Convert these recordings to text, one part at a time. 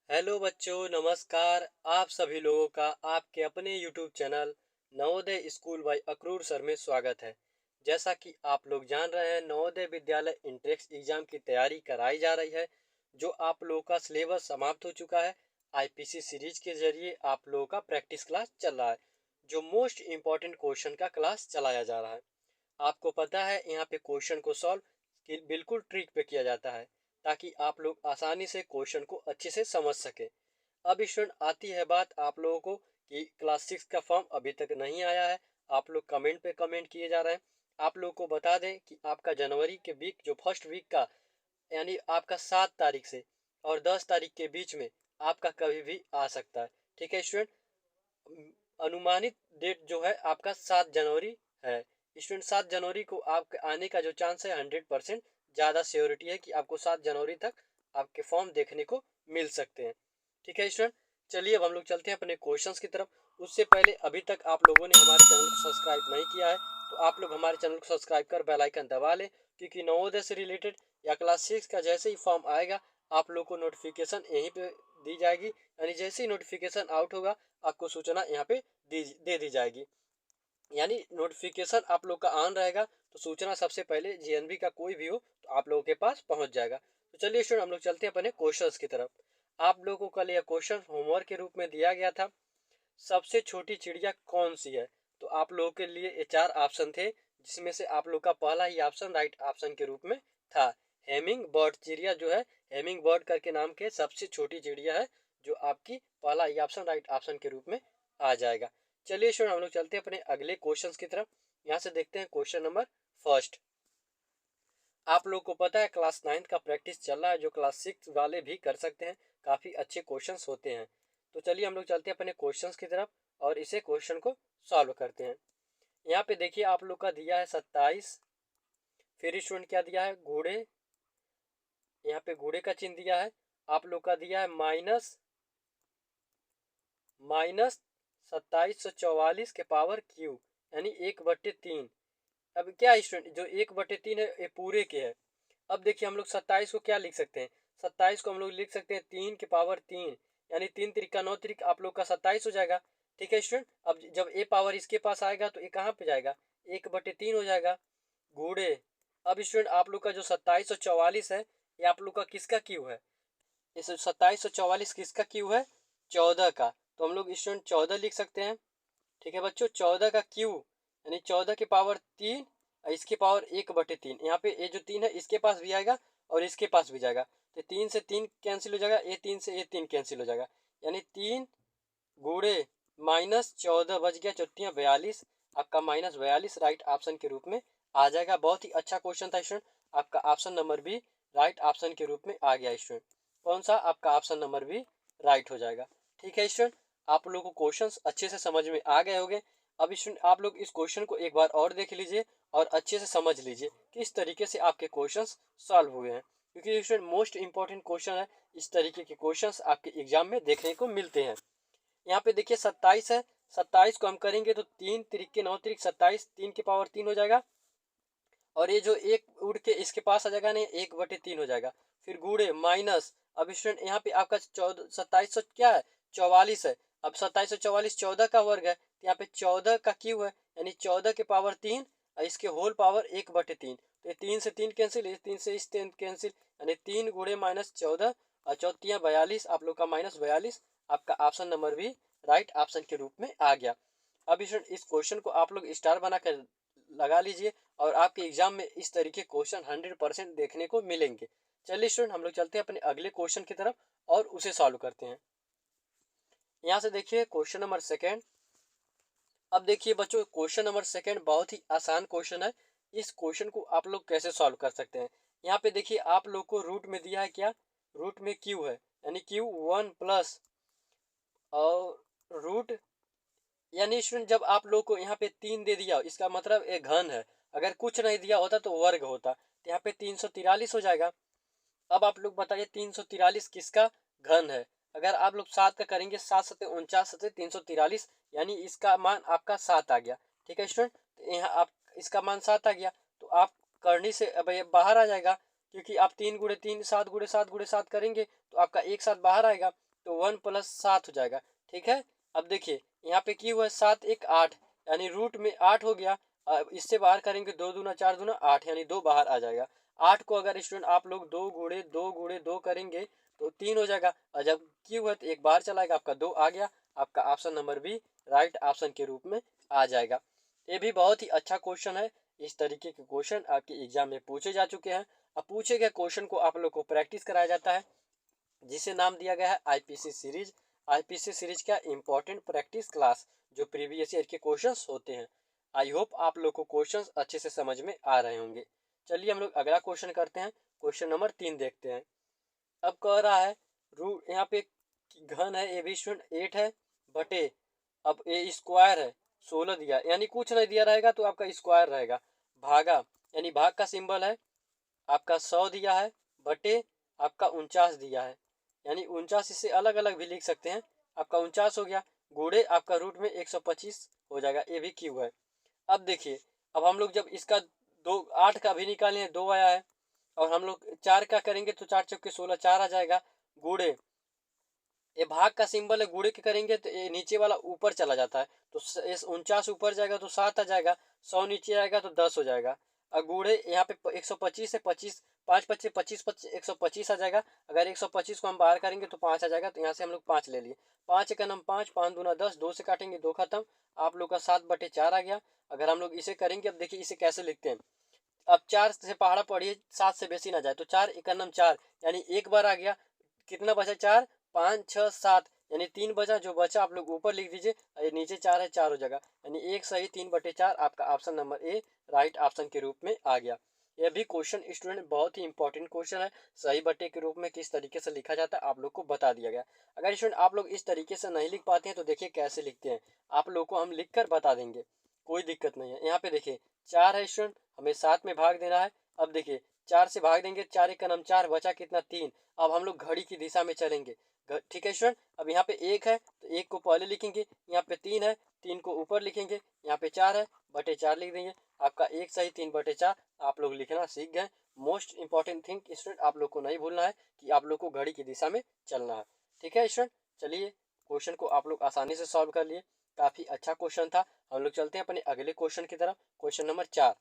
Hello बच्चों, नमस्कार। आप सभी लोगों का आपके अपने YouTube channel Navodaya school by Akrur sir में स्वागत है। जैसा कि आप लोग जान रहे हैं, नवोदय विद्यालय इंट्रेंस एग्जाम की तैयारी कराई जा रही है। जो आप लोगों का सिलेबस समाप्त हो चुका है। आईपीसी सीरीज के जरिए आप लोगों का प्रैक्टिस क्लास चल रहा है, जो मोस्ट इम्पोर्टेंट क्वेश्चन का क्लास चलाया जा रहा है। आपको पता है, यहाँ पे क्वेश्चन को सॉल्व बिल्कुल ट्रिक पे किया जाता है, ताकि आप लोग आसानी से क्वेश्चन को अच्छे से समझ सके। अब स्टूडेंट, आती है बात आप लोगों को कि क्लास 6 का फॉर्म अभी तक नहीं आया है। आप लोग कमेंट पे कमेंट किए जा रहे हैं। आप लोग को बता दें कि आपका जनवरी के वीक, जो फर्स्ट वीक का, यानी आपका 7 तारीख से और 10 तारीख के बीच में आपका कभी भी आ सकता है। ठीक है स्टूडेंट, अनुमानित डेट जो है आपका 7 जनवरी है। स्टूडेंट, 7 जनवरी को आपके आने का जो चांस है 100% ज़्यादा श्योरिटी है कि आपको 7 जनवरी तक आपके फॉर्म देखने को मिल सकते हैं। ठीक है स्टूडेंट, चलिए अब हम लोग चलते हैं अपने क्वेश्चंस की तरफ। उससे पहले, अभी तक आप लोगों ने हमारे चैनल को सब्सक्राइब नहीं किया है तो आप लोग हमारे चैनल को सब्सक्राइब कर बेल आइकन दबा लें, क्योंकि नवोदय से रिलेटेड या क्लास 6 का जैसे ही फॉर्म आएगा आप लोग को नोटिफिकेशन यहीं पे दी जाएगी। यानी जैसे ही नोटिफिकेशन आउट होगा आपको सूचना यहाँ पे दे दी जाएगी। यानी नोटिफिकेशन आप लोग का ऑन रहेगा तो सूचना सबसे पहले जीएनबी का कोई भी हो तो आप लोगों के पास पहुंच जाएगा। तो चलिए स्टूडेंट, हम लोग चलते हैं अपने क्वेश्चंस की तरफ। आप लोगों को कल यह क्वेश्चन होमवर्क के रूप में दिया गया था, सबसे छोटी चिड़िया कौन सी है। तो आप लोगों के लिए ये 4 ऑप्शन थे, जिसमें से आप लोग का पहला ही ऑप्शन राइट ऑप्शन के रूप में था। हेमिंग बर्ड चिड़िया जो है, हेमिंग बर्ड करके नाम के सबसे छोटी चिड़िया है, जो आपकी पहला ही ऑप्शन राइट ऑप्शन के रूप में आ जाएगा। चलिए स्टूडेंट, हम लोग चलते हैं अपने अगले क्वेश्चन की तरफ। यहाँ से देखते हैं क्वेश्चन नंबर फर्स्ट। आप लोग को पता है क्लास 9 का प्रैक्टिस चल रहा है, जो क्लास 6 वाले भी कर सकते हैं। काफ़ी अच्छे क्वेश्चंस होते हैं। तो चलिए हम लोग चलते हैं अपने क्वेश्चंस की तरफ और इसे क्वेश्चन को सॉल्व करते हैं। यहाँ पे देखिए आप लोग का दिया है 27। फिर स्टूडेंट क्या दिया है, घोड़े। यहाँ पे घोड़े का चिन्ह दिया है। आप लोग का दिया है माइनस 2744 के पावर क्यू, यानी 1/3। अब क्या स्टूडेंट, जो 1/3 है ये पूरे के है। अब देखिए हम लोग 27 को क्या लिख सकते हैं, 27 को हम लोग लिख सकते हैं 3 के पावर 3, यानी 3 त्रिका 9 त्रिक आप लोग का 27 हो जाएगा। ठीक है स्टूडेंट, अब जब ए पावर इसके पास आएगा तो ये कहाँ पे जाएगा, 1/3 हो जाएगा। गुड़े। अब स्टूडेंट, आप लोग का जो 2744 है, ये आप लोग का किसका क्यू है, इस 2744 किसका क्यू है, 14 का। तो हम लोग स्टूडेंट 14 लिख सकते हैं। ठीक है बच्चों, 14 का क्यू यानी 14 के पावर 3 और इसके पावर 1/3। यहाँ पे ये जो 3 है इसके पास भी आएगा और इसके पास भी जाएगा, तो 3 से 3 कैंसिल हो जाएगा, ये 3 से ये 3 कैंसिल हो जाएगा, यानी 3 -14 बच गया, 42। आपका -42 राइट ऑप्शन के रूप में आ जाएगा। बहुत ही अच्छा क्वेश्चन था स्टूडेंट। आपका ऑप्शन नंबर भी राइट ऑप्शन के रूप में आ गया स्टूडेंट। कौन सा, आपका ऑप्शन नंबर भी राइट हो जाएगा। ठीक है स्टूडेंट, आप लोगों को क्वेश्चंस अच्छे से समझ में आ गए होंगे। अब स्टूडेंट, आप लोग इस क्वेश्चन को एक बार और देख लीजिए और अच्छे से समझ लीजिए किस तरीके से आपके क्वेश्चंस सॉल्व हुए हैं, क्योंकि स्टूडेंट मोस्ट इंपॉर्टेंट क्वेश्चन है। इस तरीके के क्वेश्चंस आपके एग्जाम में देखने को मिलते हैं। यहाँ पे देखिए 27 है, 27 को हम करेंगे तो 3 त्रिक 9 त्रिक 27, 3 के पावर 3 हो जाएगा, और ये जो एक उड़ के इसके पास आ जाएगा, नहीं 1/3 हो जाएगा। फिर गुड़े माइनस, अब स्टूडेंट यहाँ पे आपका 14 2700 क्या है, 44 है। अब 2744 14 का वर्ग है, तो यहाँ पे 14 का क्यू है, यानी 14 के पावर 3 और इसके होल पावर 1/3। तो ये 3 से 3 कैंसिल, 3 से 3 कैंसिल, यानी 3 गुड़े -14 और 4 42, आप लोग का -42। आपका ऑप्शन नंबर भी राइट ऑप्शन के रूप में आ गया। अब इस क्वेश्चन को आप लोग स्टार बना कर लगा लीजिए और आपके एग्जाम में इस तरीके क्वेश्चन 100% देखने को मिलेंगे। चलिए स्टूडेंट, हम लोग चलते हैं अपने अगले क्वेश्चन की तरफ और उसे सॉल्व करते हैं। यहाँ से देखिए क्वेश्चन नंबर सेकेंड। अब देखिए बच्चों, क्वेश्चन नंबर सेकेंड बहुत ही आसान क्वेश्चन है। इस क्वेश्चन को आप लोग कैसे सॉल्व कर सकते हैं। यहाँ पे देखिए आप लोग को रूट में दिया है क्या, रूट में क्यू है, यानी Q1 प्लस और रूट, यानी स्टूडेंट जब आप लोग को यहाँ पे 3 दे दिया इसका मतलब एक घन है। अगर कुछ नहीं दिया होता तो वर्ग होता, तो यहाँ पे 343 हो जाएगा। अब आप लोग बताइए 343 किसका घन है। अगर आप लोग 7 का करेंगे, 7×7 = 49, 343, यानी इसका मान आपका 7 आ गया। ठीक है स्टूडेंट, तो यहाँ आप इसका मान 7 आ गया, तो आप करनी से अब ये बाहर आ जाएगा, क्योंकि आप 3 × 3 7 × 7 × 7 करेंगे तो आपका एक साथ बाहर आएगा। तो 1 प्लस 7 हो जाएगा। ठीक है, अब देखिए यहाँ पे क्यू है 7 1 8, यानी रूट में 8 हो गया। अब इससे बाहर करेंगे 2 दूना 4 दूना 8, यानी 2 बाहर आ जाएगा। 8 को अगर स्टूडेंट आप लोग 2 करेंगे तो 3 हो जाएगा, और जब क्यू है तो एक बाहर चलाएगा, आपका 2 आ गया। आपका option number B right option के रूप में आ जाएगा। ये भी बहुत ही अच्छा क्वेश्चन है। इस तरीके के क्वेश्चन आपके एग्जाम में पूछे जा चुके हैं। अब पूछे गए क्वेश्चन को आप लोग को प्रैक्टिस कराया जाता है, जिसे नाम दिया गया है आईपीसी सीरीज। आईपीसी सीरीज का इंपॉर्टेंट प्रैक्टिस क्लास, जो प्रीवियस ईयर के क्वेश्चंस होते हैं। आई होप आप लोग को क्वेश्चंस अच्छे से समझ में आ रहे होंगे। चलिए हम लोग अगला क्वेश्चन करते हैं। क्वेश्चन नंबर 3 देखते हैं। अब कह रहा है रूट, यहाँ पे घन है ए बी स्टूडेंट 8 है बटे, अब ए स्क्वायर है 16 दिया, यानी कुछ नहीं दिया रहेगा तो आपका स्क्वायर रहेगा, भागा, यानी भाग का सिंबल है आपका 100 दिया है, बटे आपका 49 दिया है, यानी 49 इससे अलग अलग भी लिख सकते हैं। आपका 49 हो गया, गुणे आपका रूट में 125 हो जाएगा। ये भी क्यू है। अब देखिए, अब हम लोग जब इसका 8 का भी निकाले हैं, 2 आया है, और हम लोग 4 का करेंगे तो 4 चौके 16, 4 आ जाएगा। गुणे, ये भाग का सिंबल है, गुणे के करेंगे तो ये नीचे वाला ऊपर चला जाता है, तो 49 ऊपर जाएगा तो 7 आ जाएगा, 100 नीचे आएगा तो 10 हो जाएगा। और गुणे यहाँ पे 125 है, 25 5 25 25 25 125 आ जाएगा। अगर 125 को हम बाहर करेंगे तो 5 आ जाएगा, तो यहाँ से हम लोग 5 ले लिए। 5 का नम 5, 5 दूना 10, 2 से काटेंगे 2 खत्म। आप लोग का 7/4 आ गया। अगर हम लोग इसे करेंगे, अब देखिए इसे कैसे लिखते हैं। अब 4 से पहाड़ा पढ़िए, 7 से बेसी ना जाए, तो 4 1 नम 4, यानी एक बार आ गया। कितना बचा? 4 5 6 7, यानी 3 बचा। जो बचा आप लोग ऊपर लिख दीजिए, ये नीचे 4 है, 4 हो जाएगा, यानी 1 सही 3/4। आपका option number A right option के रूप में आ गया। यह भी क्वेश्चन स्टूडेंट बहुत ही इंपॉर्टेंट क्वेश्चन है। सही बटे के रूप में किस तरीके से लिखा जाता है आप लोग को बता दिया गया। अगर स्टूडेंट आप लोग इस तरीके से नहीं लिख पाते हैं तो देखिए कैसे लिखते हैं, आप लोग को हम लिख कर बता देंगे, कोई दिक्कत नहीं है। यहाँ पे देखिए 4 है स्टूडेंट, हमें 7 में भाग देना है। अब देखिए 4 से भाग देंगे, 4 1 का नम 4, बचा कितना? 3। अब हम लोग घड़ी की दिशा में चलेंगे। ठीक है स्टूडेंट, अब यहाँ पे 1 है तो 1 को पहले लिखेंगे, यहाँ पे 3 है, 3 को ऊपर लिखेंगे, यहाँ पे 4 है, बटे 4 लिख देंगे। आपका 1 सही 3/4 आप लोग लिखना सीख गए। मोस्ट इंपॉर्टेंट थिंग स्टूडेंट आप लोग को नहीं भूलना है कि आप लोग को घड़ी की दिशा में चलना है। ठीक है स्टूडेंट, चलिए क्वेश्चन को आप लोग आसानी से सॉल्व कर लिए। काफ़ी अच्छा क्वेश्चन था। हम लोग चलते हैं अपने अगले क्वेश्चन की तरफ। क्वेश्चन नंबर 4,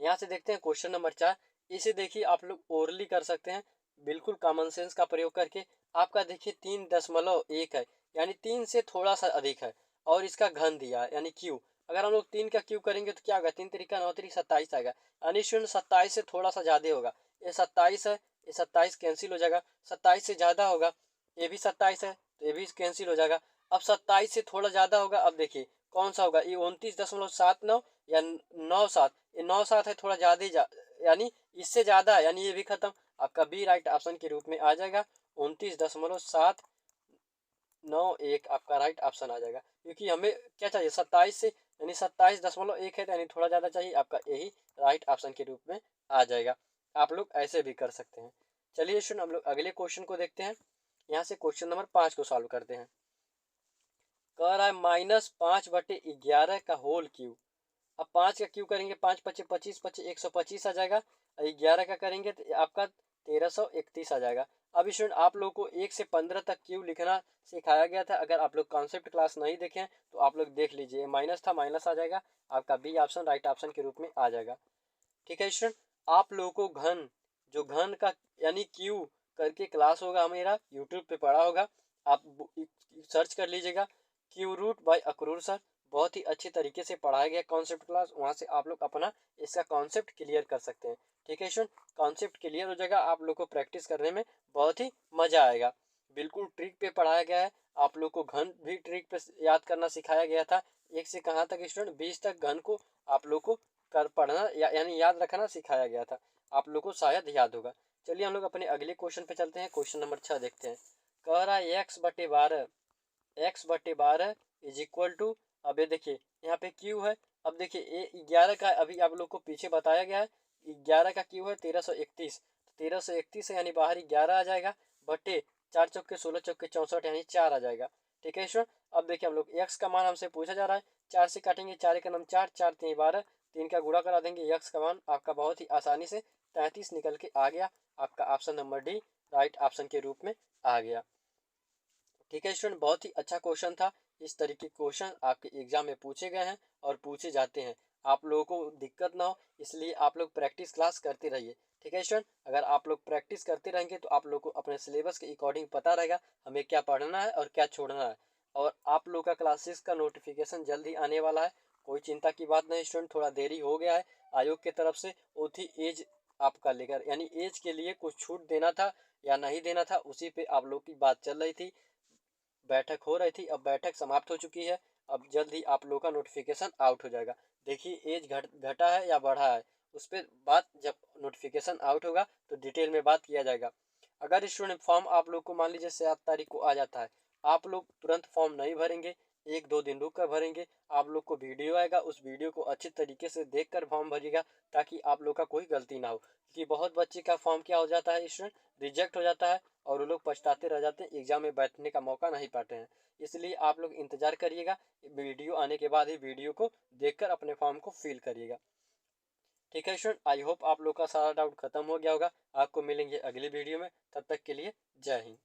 यहाँ से देखते हैं क्वेश्चन नंबर 4। इसे देखिए आप लोग ओरली कर सकते हैं, बिल्कुल कॉमन सेंस का प्रयोग करके। आपका देखिए 3.1 है, यानी 3 से थोड़ा सा अधिक है, और इसका घन दिया है यानी क्यू। अगर हम लोग 3 का क्यू करेंगे तो क्या होगा? 3 3 9 3 27 आएगा, यानी 27 से थोड़ा सा ज़्यादा होगा। ये 27 है, ये 27 कैंसिल हो जाएगा। 27 से ज़्यादा होगा, ये भी 27 है तो ये भी कैंसिल हो जाएगा। अब 27 से थोड़ा ज़्यादा होगा, अब देखिए कौन सा होगा? ये 29.79 या 97, ये 97 है, थोड़ा ज़्यादा यानी इससे ज़्यादा है, यानी ये भी खत्म। आपका बी राइट ऑप्शन के रूप में आ जाएगा। 29.791 आपका राइट ऑप्शन आ जाएगा, क्योंकि हमें क्या चाहिए? 27 से, यानी 27.1 है, यानी थोड़ा ज़्यादा चाहिए। आपका यही राइट ऑप्शन के रूप में आ जाएगा। आप लोग ऐसे भी कर सकते हैं। चलिए सुन, हम लोग अगले क्वेश्चन को देखते हैं। यहाँ से क्वेश्चन नंबर 5 को सॉल्व करते हैं। कह रहा है -5/11 का होल क्यूब। अब 5 का क्यूब करेंगे, 5 5 25 25 125 आ जाएगा। 11 का करेंगे तो आपका 1331 आ जाएगा। अब स्टूडेंट आप लोग को 1 से 15 तक क्यूब लिखना सिखाया गया था। अगर आप लोग कॉन्सेप्ट क्लास नहीं देखें तो आप लोग देख लीजिए, माइनस था, माइनस आ जाएगा। आपका बी ऑप्शन राइट ऑप्शन के रूप में आ जाएगा। ठीक है स्टूडेंट, आप लोगों को घन, जो घन का यानी क्यू करके क्लास होगा, मेरा यूट्यूब पे पढ़ा होगा, आप सर्च कर लीजिएगा, Q root by Akrur sir. बहुत ही अच्छे तरीके से पढ़ाया गया कॉन्सेप्ट क्लास, वहाँ से आप लोग अपना इसका कॉन्सेप्ट क्लियर कर सकते हैं। ठीक है स्टूडेंट, कॉन्सेप्ट क्लियर हो जाएगा, आप लोग को प्रैक्टिस करने में बहुत ही मज़ा आएगा। बिल्कुल ट्रिक पे पढ़ाया गया है। आप लोग को घन भी ट्रिक पे याद करना सिखाया गया था। 1 से कहाँ तक स्टूडेंट? 20 तक घन को आप लोग को कर पढ़ना यानी याद रखना सिखाया गया था। आप लोग को शायद याद होगा। चलिए हम लोग अपने अगले क्वेश्चन पे चलते हैं। क्वेश्चन नंबर 6 देखते हैं। कह रहा है x/12 इज इक्वल टू, अब ये देखिए यहाँ पे क्यू है। अब देखिए ये 11 का अभी आप लोग को पीछे बताया गया है। 11 का क्यू है 1331, तो 1331 है, यानी बाहर 11 आ जाएगा, बटे 4 चौके 16 चौके 64, यानी 4 आ जाएगा। ठीक है स्टूडेंट, अब देखिए हम लोग एक्स का मान हमसे पूछा जा रहा है। 4 से काटेंगे, 4 का नम 4, 4 3 12, 3 का गुणा करा देंगे, एक्स का मान आपका बहुत ही आसानी से 33 निकल के आ गया। आपका option number D right option के रूप में आ गया। ठीक है स्टूडेंट, बहुत ही अच्छा क्वेश्चन था। इस तरीके के क्वेश्चन आपके एग्जाम में पूछे गए हैं और पूछे जाते हैं। आप लोगों को दिक्कत ना हो इसलिए आप लोग प्रैक्टिस क्लास करते रहिए। ठीक है स्टूडेंट, अगर आप लोग प्रैक्टिस करते रहेंगे तो आप लोग को अपने सिलेबस के अकॉर्डिंग पता रहेगा हमें क्या पढ़ना है और क्या छोड़ना है। और आप लोग का क्लासेस का नोटिफिकेशन जल्द ही आने वाला है, कोई चिंता की बात नहीं स्टूडेंट। थोड़ा देरी हो गया है, आयोग की तरफ से ओथी एज आपका लेकर यानी एज के लिए कुछ छूट देना था या नहीं देना था, उसी पे आप लोग की बात चल रही थी, बैठक हो रही थी। अब बैठक समाप्त हो चुकी है, अब जल्द ही आप लोग का नोटिफिकेशन आउट हो जाएगा। देखिए एज घटा है या बढ़ा है उस पर बात जब नोटिफिकेशन आउट होगा तो डिटेल में बात किया जाएगा। अगर स्टूडेंट फॉर्म आप लोग को मान लीजिए 7 तारीख को आ जाता है, आप लोग तुरंत फॉर्म नहीं भरेंगे, 1-2 दिन रुक कर भरेंगे। आप लोग को वीडियो आएगा, उस वीडियो को अच्छी तरीके से देख कर फॉर्म भरिएगा ताकि आप लोग का कोई गलती ना हो। क्योंकि बहुत बच्चे का फॉर्म क्या हो जाता है स्टूडेंट, रिजेक्ट हो जाता है और वो लोग पछताते रह जाते हैं, एग्जाम में बैठने का मौका नहीं पाते हैं। इसलिए आप लोग इंतजार करिएगा, वीडियो आने के बाद ही वीडियो को देखकर अपने फॉर्म को फिल करिएगा। ठीक है स्टूडेंट, आई होप आप लोग का सारा डाउट खत्म हो गया होगा। आपको मिलेंगे अगली वीडियो में, तब तक के लिए जय हिंद।